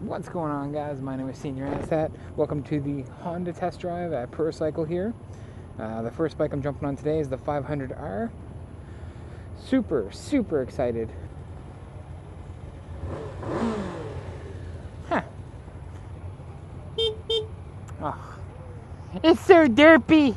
What's going on, guys? My name is SenorAsssHat. Welcome to the Honda test drive at ProCycle here. The first bike I'm jumping on today is the 500R. Super excited. Huh. Oh, it's so derpy.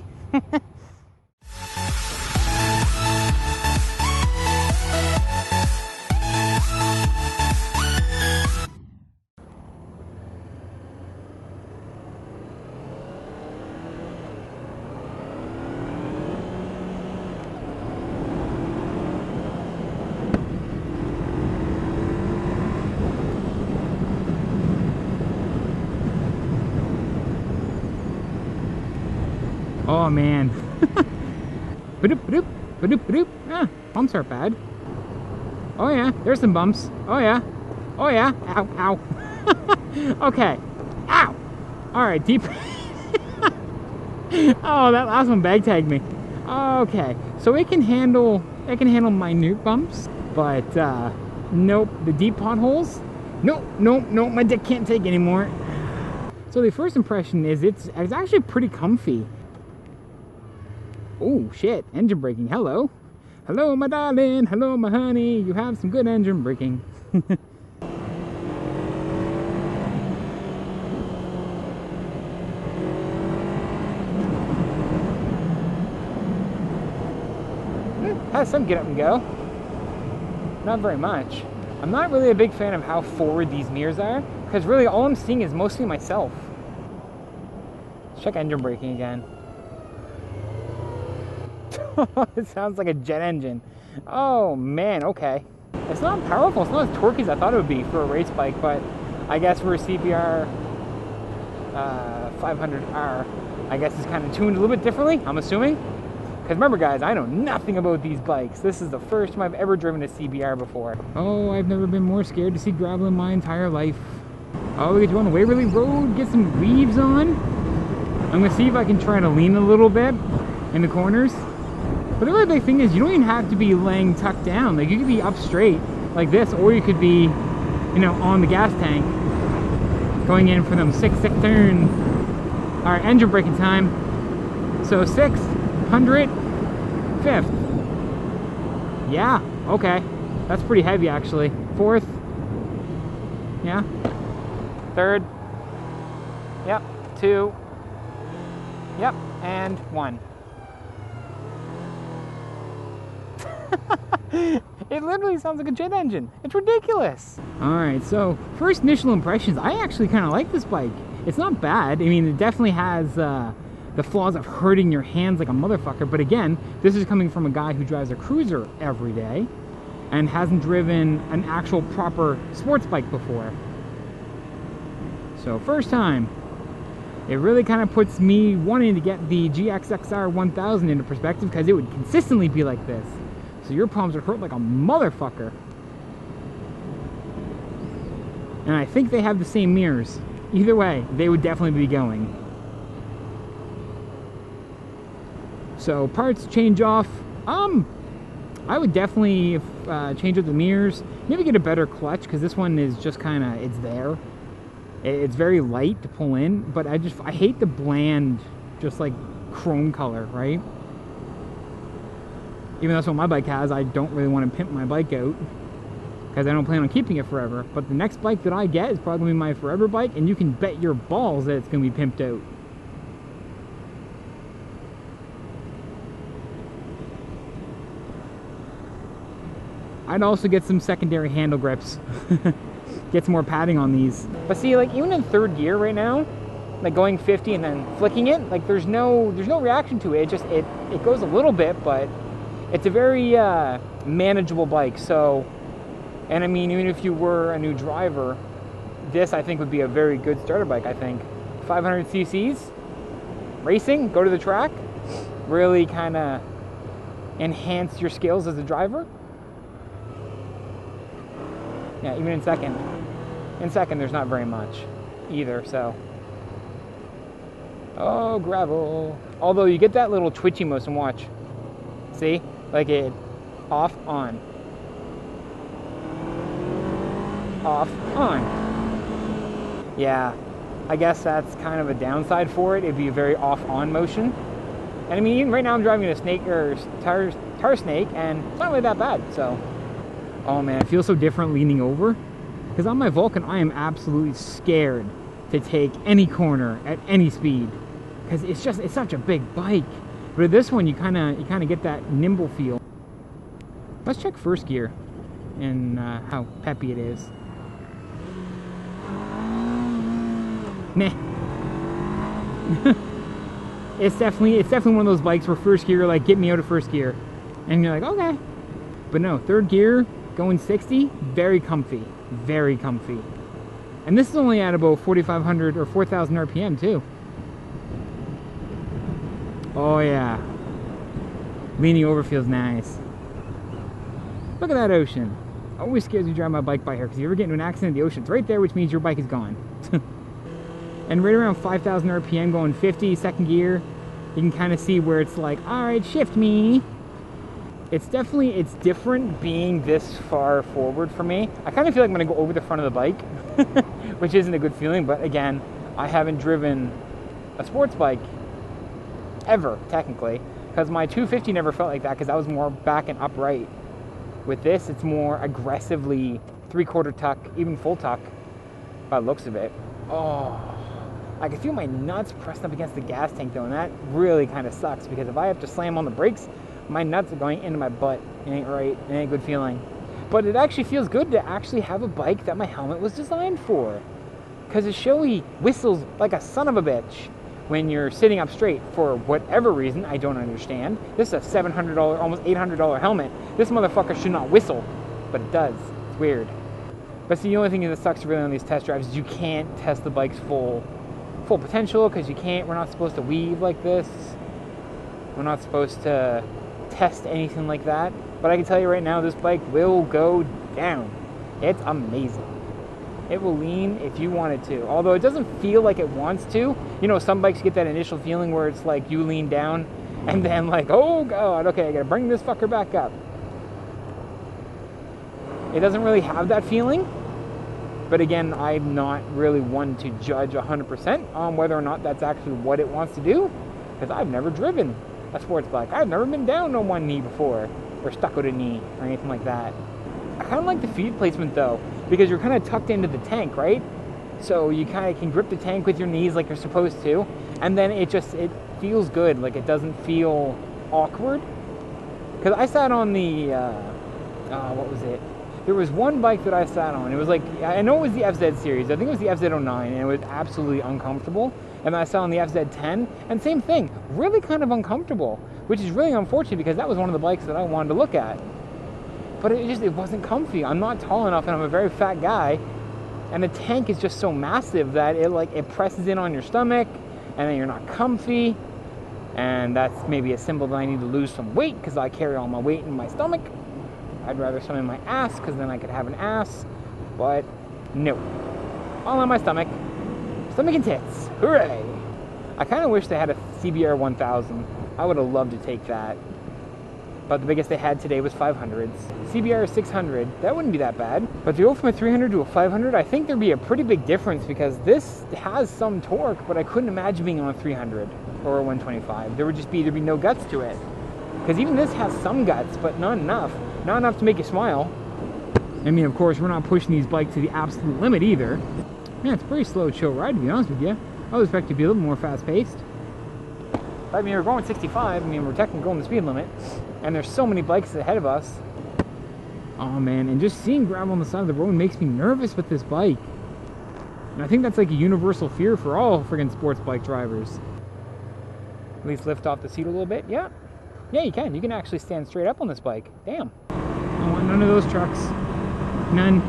Oh man. Ah, bumps aren't bad. Oh yeah, there's some bumps. Oh yeah. Oh yeah. Ow, ow. Okay. Ow. Alright, deep. Oh, that last one bag tagged me. Okay. So it can handle minute bumps, but nope, the deep potholes. Nope, my dick can't take anymore. So the first impression is it's actually pretty comfy. Oh shit, engine braking. Hello. Hello, my darling. Hello, my honey. You have some good engine braking. Has some get up and go. Not very much. I'm not really a big fan of how forward these mirrors are, because really all I'm seeing is mostly myself. Let's check engine braking again. It sounds like a jet engine. Oh man, okay. It's not powerful, it's not as torquey as I thought it would be for a race bike, but I guess for a CBR 500R, I guess it's kind of tuned a little bit differently, I'm assuming. Because remember guys, I know nothing about these bikes. This is the first time I've ever driven a CBR before. Oh, I've never been more scared to see gravel in my entire life. Oh, we get to go on the Waverly Road, get some weaves on. I'm going to see if I can try to lean a little bit in the corners. But the really big thing is you don't even have to be laying tucked down. Like you could be up straight like this, or you could be, you know, on the gas tank going in for them sick turns. All right, engine braking time. So 600, 5th. Yeah, okay. That's pretty heavy actually. 4th. Yeah. 3rd. Yep. 2. Yep. And 1. It literally sounds like a jet engine. It's ridiculous. Alright, so first initial impressions, I actually kind of like this bike. It's not bad. I mean, it definitely has the flaws of hurting your hands like a motherfucker, but again, this is coming from a guy who drives a cruiser every day and hasn't driven an actual proper sports bike before. So first time. It really kind of puts me wanting to get the GXXR 1000 into perspective, because it would consistently be like this. So your palms are hurt like a motherfucker. And I think they have the same mirrors. Either way, they would definitely be going. So parts change off. I would definitely change out the mirrors. Maybe get a better clutch, because this one is just kind of, it's there. It's very light to pull in, but I hate the bland, just like chrome color, right? Even though that's what my bike has, I don't really want to pimp my bike out because I don't plan on keeping it forever. But the next bike that I get is probably going to be my forever bike, and you can bet your balls that it's going to be pimped out. I'd also get some secondary handle grips. Get some more padding on these. But see, like even in 3rd gear right now, like going 50 and then flicking it, like there's no reaction to it. It goes a little bit, but it's a very manageable bike. So, and I mean, even if you were a new driver, this I think would be a very good starter bike. I think 500 cc's, racing, go to the track, really kind of enhance your skills as a driver. Yeah, even in second. In second, there's not very much either, so. Oh, gravel. Although you get that little twitchy motion, watch. See? Like it, off, on. Off, on. yeah, I guess that's kind of a downside for it. It'd be a very off-on motion. And I mean, even right now I'm driving a snake or tar snake, and it's not really that bad. So, oh man, it feels so different leaning over. Because on my Vulcan, I am absolutely scared to take any corner at any speed, because it's such a big bike. But with this one, you kind of get that nimble feel. Let's check first gear and how peppy it is. Meh. It's definitely one of those bikes where first gear, like, get me out of first gear, and you're like, okay. But no, third gear going 60, very comfy, very comfy. And this is only at about 4,500 or 4,000 RPM too. Oh yeah, leaning over feels nice. Look at that ocean. Always scares me to drive my bike by here, because if you ever get into an accident, the ocean's right there, which means your bike is gone. And right around 5,000 RPM going 50, second gear, you can kind of see where it's like, all right, shift me. It's different being this far forward for me. I kind of feel like I'm gonna go over the front of the bike, which isn't a good feeling, but again, I haven't driven a sports bike ever, technically, because my 250 never felt like that, because that was more back and upright. With this, it's more aggressively 3/4 tuck, even full tuck, by the looks of it. Oh, I can feel my nuts pressed up against the gas tank though, and that really kind of sucks, because if I have to slam on the brakes, my nuts are going into my butt. It ain't right. It ain't a good feeling. But it actually feels good to actually have a bike that my helmet was designed for, because it showy whistles like a son of a bitch when you're sitting up straight for whatever reason. I don't understand. This is a $700, almost $800 helmet. This motherfucker should not whistle, but it does. It's weird. But see, the only thing that sucks really on these test drives is you can't test the bike's full potential, because we're not supposed to weave like this. We're not supposed to test anything like that. But I can tell you right now, this bike will go down. It's amazing. It will lean if you want it to, although it doesn't feel like it wants to. You know, some bikes get that initial feeling where it's like you lean down and then like, oh god, okay, I gotta bring this fucker back up. It doesn't really have that feeling. But again, I'm not really one to judge 100% on whether or not that's actually what it wants to do, because I've never driven a sports bike. I've never been down on one knee before, or stuck out a knee, or anything like that. I kind of like the feet placement though, because you're kind of tucked into the tank, right? So you kind of can grip the tank with your knees like you're supposed to, and then it feels good. Like, it doesn't feel awkward. Because I sat on the, what was it? There was one bike that I sat on. It was like, I know it was the FZ series. I think it was the FZ09, and it was absolutely uncomfortable. And then I sat on the FZ10, and same thing, really kind of uncomfortable, which is really unfortunate, because that was one of the bikes that I wanted to look at. But it wasn't comfy. I'm not tall enough, and I'm a very fat guy, and the tank is just so massive that it presses in on your stomach, and then you're not comfy. And that's maybe a symbol that I need to lose some weight, because I carry all my weight in my stomach. I'd rather some in my ass, because then I could have an ass. But no, all on my stomach. Stomach and tits. Hooray! I kind of wish they had a CBR 1000. I would have loved to take that. But the biggest they had today was 500s. CBR 600, that wouldn't be that bad. But to go from a 300 to a 500, I think there'd be a pretty big difference, because this has some torque, but I couldn't imagine being on a 300 or a 125. There'd be no guts to it. Because even this has some guts, but not enough. Not enough to make you smile. I mean, of course, we're not pushing these bikes to the absolute limit either. Man, it's a pretty slow, chill ride, to be honest with you. I would expect it to be a little more fast-paced. I mean, we're going 65. I mean, we're technically going the speed limit. And there's so many bikes ahead of us. Oh, man. And just seeing gravel on the side of the road makes me nervous with this bike. And I think that's like a universal fear for all friggin' sports bike drivers. At least lift off the seat a little bit. Yeah. Yeah, you can. You can actually stand straight up on this bike. Damn. I want none of those trucks. None.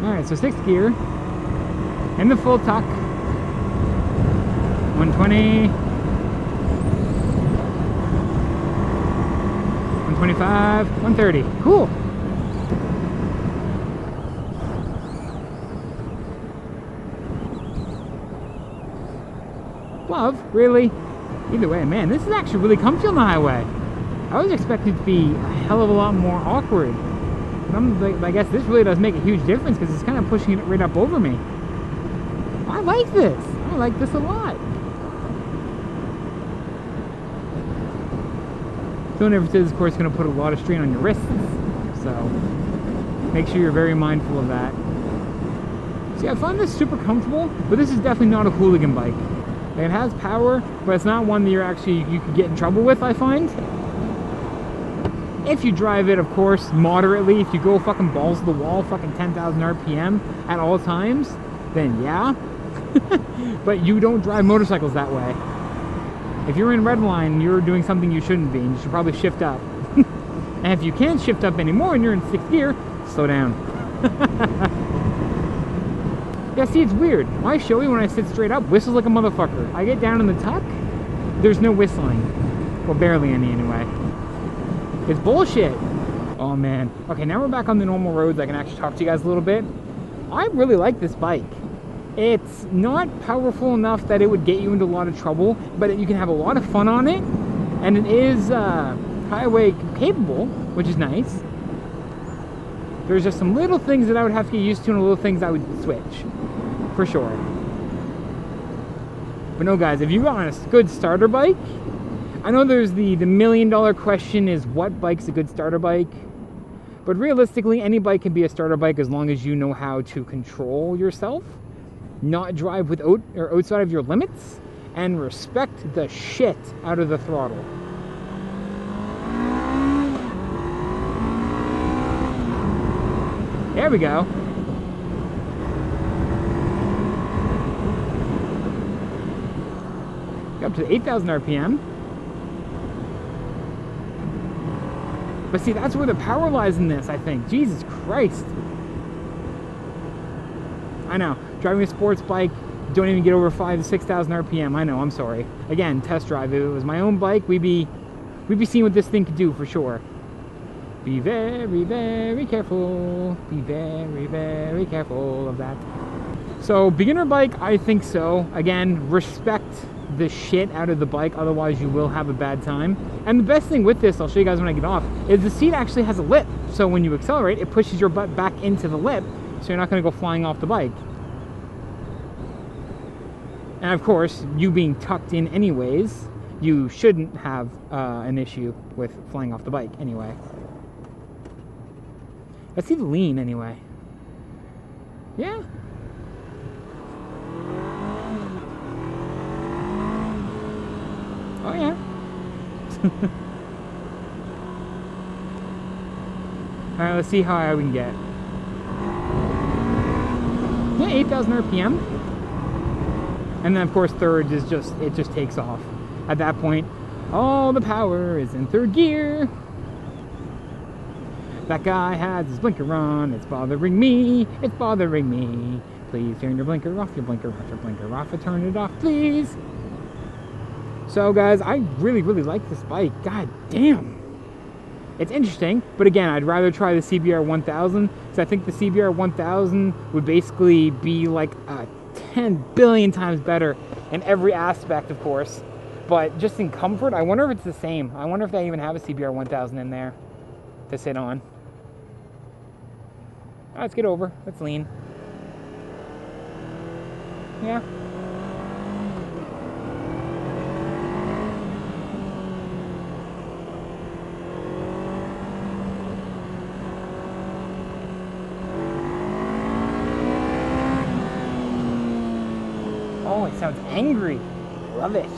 Alright, so 6th gear. In the full tuck. 120. 125. 130. Cool. Love? Really? Either way, man, this is actually really comfy on the highway. I was expecting it to be a hell of a lot more awkward. I guess this really does make a huge difference because it's kind of pushing it right up over me. I like this. I like this a lot. Don't ever say this, of course, is going to put a lot of strain on your wrists. So make sure you're very mindful of that. See, I find this super comfortable, but this is definitely not a hooligan bike. It has power, but it's not one that you could get in trouble with, I find. If you drive it, of course, moderately, if you go fucking balls to the wall, fucking 10,000 RPM at all times, then yeah. But you don't drive motorcycles that way. If you're in red line, you're doing something you shouldn't be, and you should probably shift up. And if you can't shift up anymore and you're in 6th gear, slow down. Yeah, see, it's weird. My Shoei, when I sit straight up, whistles like a motherfucker. I get down in the tuck, there's no whistling. Well, barely any anyway. It's bullshit. Oh, man. Okay, now we're back on the normal roads. I can actually talk to you guys a little bit. I really like this bike. It's not powerful enough that it would get you into a lot of trouble, but you can have a lot of fun on it. And it is highway capable, which is nice. There's just some little things that I would have to get used to and little things I would switch. For sure. But no, guys, if you want a good starter bike, I know there's the $1 million question is what bike's a good starter bike? But realistically, any bike can be a starter bike as long as you know how to control yourself, not drive outside of your limits, and respect the shit out of the throttle. There we go. Up to 8,000 RPM. But see, that's where the power lies in this, I think. Jesus Christ. I know. Driving a sports bike, don't even get over 5,000 to 6,000 RPM. I know, I'm sorry. Again, test drive. If it was my own bike, we'd be seeing what this thing could do for sure. Be very, very careful. Be very, very careful of that. So, beginner bike, I think so. Again, respect the shit out of the bike, otherwise you will have a bad time. And the best thing with this, I'll show you guys when I get off, is the seat actually has a lip. So when you accelerate, it pushes your butt back into the lip, so you're not going to go flying off the bike. And of course, you being tucked in anyways, you shouldn't have an issue with flying off the bike anyway. Let's see the lean anyway. Yeah. Oh yeah. Alright, let's see how high we can get. Yeah, 8,000 RPM. And then of course third is it just takes off. At that point, all the power is in 3rd gear. That guy has his blinker on, it's bothering me, it's bothering me. Please turn your blinker off, your blinker off, your blinker off, and turn it off, please. So guys, I really, really like this bike. God damn. It's interesting, but again, I'd rather try the CBR 1000, because I think the CBR 1000 would basically be like 10 billion times better in every aspect, of course. But just in comfort, I wonder if it's the same. I wonder if they even have a CBR 1000 in there to sit on. All right, let's get over. Let's lean. Yeah. Oh, it sounds angry. Love it.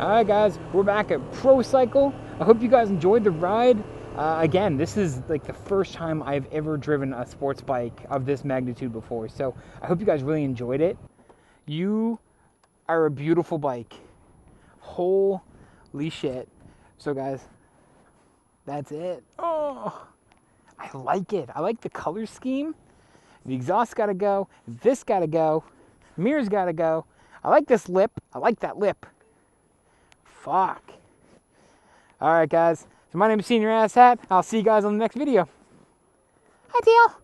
Alright guys, we're back at Pro Cycle. I hope you guys enjoyed the ride. Again, this is like the first time I've ever driven a sports bike of this magnitude before. So I hope you guys really enjoyed it. You are a beautiful bike. Holy shit. So guys, that's it. Oh, I like it. I like the color scheme. The exhaust gotta go. This gotta go. Mirrors gotta go. I like this lip. I like that lip. Fuck. Alright guys. So my name is SenorAsssHat. I'll see you guys on the next video. Hi, Teal.